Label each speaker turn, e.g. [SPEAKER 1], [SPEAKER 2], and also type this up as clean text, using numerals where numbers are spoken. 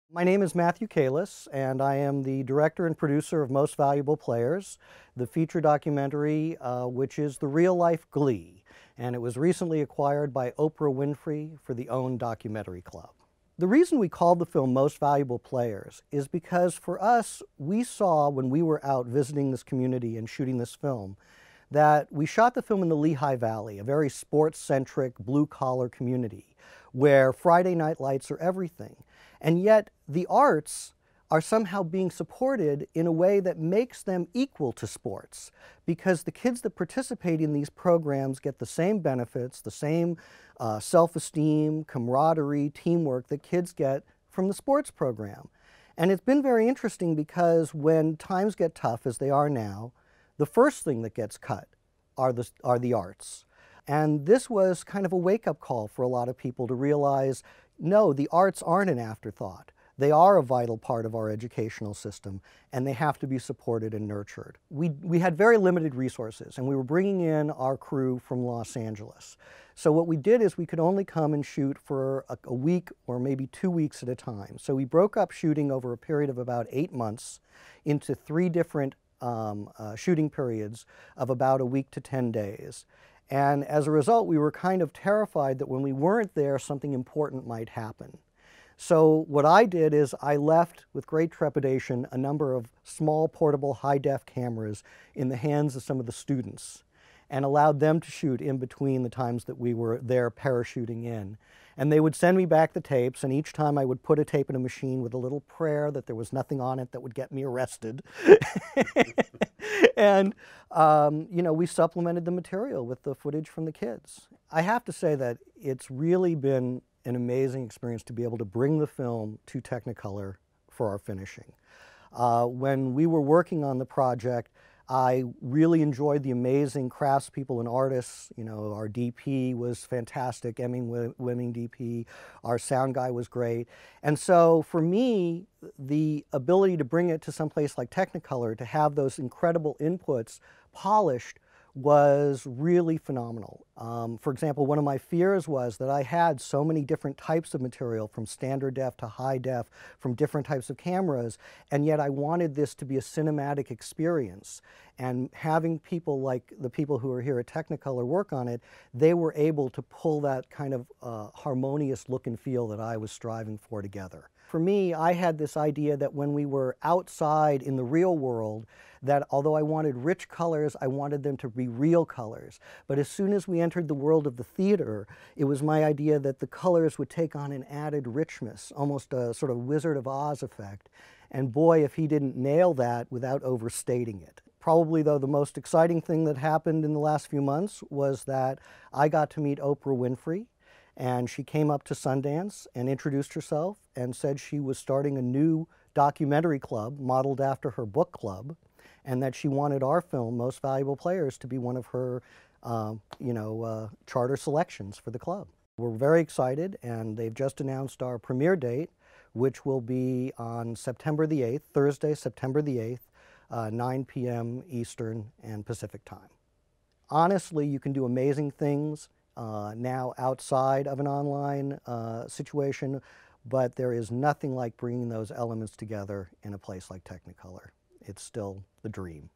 [SPEAKER 1] My name is Matthew Kallis, and I am the director and producer of Most Valuable Players, the feature documentary which is the real-life Glee, and it was recently acquired by Oprah Winfrey for the OWN Documentary Club. The reason we called the film Most Valuable Players is because for us, we saw when we were out visiting this community and shooting this film, that we shot the film in the Lehigh Valley, a very sports-centric, blue-collar community, where Friday night lights are everything. And yet, the arts are somehow being supported in a way that makes them equal to sports, because the kids that participate in these programs get the same benefits, the same self-esteem, camaraderie, teamwork that kids get from the sports program. And it's been very interesting because when times get tough, as they are now, the first thing that gets cut are the arts. And this was kind of a wake-up call for a lot of people to realize, no, the arts aren't an afterthought. They are a vital part of our educational system, and they have to be supported and nurtured. We had very limited resources, and we were bringing in our crew from Los Angeles. So what we did is we could only come and shoot for a week or maybe 2 weeks at a time. So we broke up shooting over a period of about 8 months into 3 different shooting periods of about a week to 10 days. And as a result, we were kind of terrified that when we weren't there, something important might happen. So what I did is I left with great trepidation a number of small portable high-def cameras in the hands of some of the students and allowed them to shoot in between the times that we were there parachuting in. And they would send me back the tapes, and each time I would put a tape in a machine with a little prayer that there was nothing on it that would get me arrested. And, you know, we supplemented the material with the footage from the kids. I have to say that it's really been an amazing experience to be able to bring the film to Technicolor for our finishing. When we were working on the project, I really enjoyed the amazing craftspeople and artists. You know, our DP was fantastic, Emmy-winning DP. Our sound guy was great. And so for me, the ability to bring it to some place like Technicolor, to have those incredible inputs polished, was really phenomenal. For example, one of my fears was that I had so many different types of material, from standard def to high def, from different types of cameras, and yet I wanted this to be a cinematic experience. And having people like the people who are here at Technicolor work on it, they were able to pull that kind of harmonious look and feel that I was striving for together. For me, I had this idea that when we were outside in the real world, that although I wanted rich colors, I wanted them to be real colors. But as soon as we entered the world of the theater, it was my idea that the colors would take on an added richness, almost a sort of Wizard of Oz effect. And boy, if he didn't nail that without overstating it. Probably, though, the most exciting thing that happened in the last few months was that I got to meet Oprah Winfrey. And she came up to Sundance and introduced herself and said she was starting a new documentary club modeled after her book club, and that she wanted our film, Most Valuable Players, to be one of her charter selections for the club. We're very excited, and they've just announced our premiere date, which will be on September the 8th, Thursday, September the 8th, 9 p.m. Eastern and Pacific time. Honestly, you can do amazing things now outside of an online situation, but there is nothing like bringing those elements together in a place like Technicolor. It's still the dream.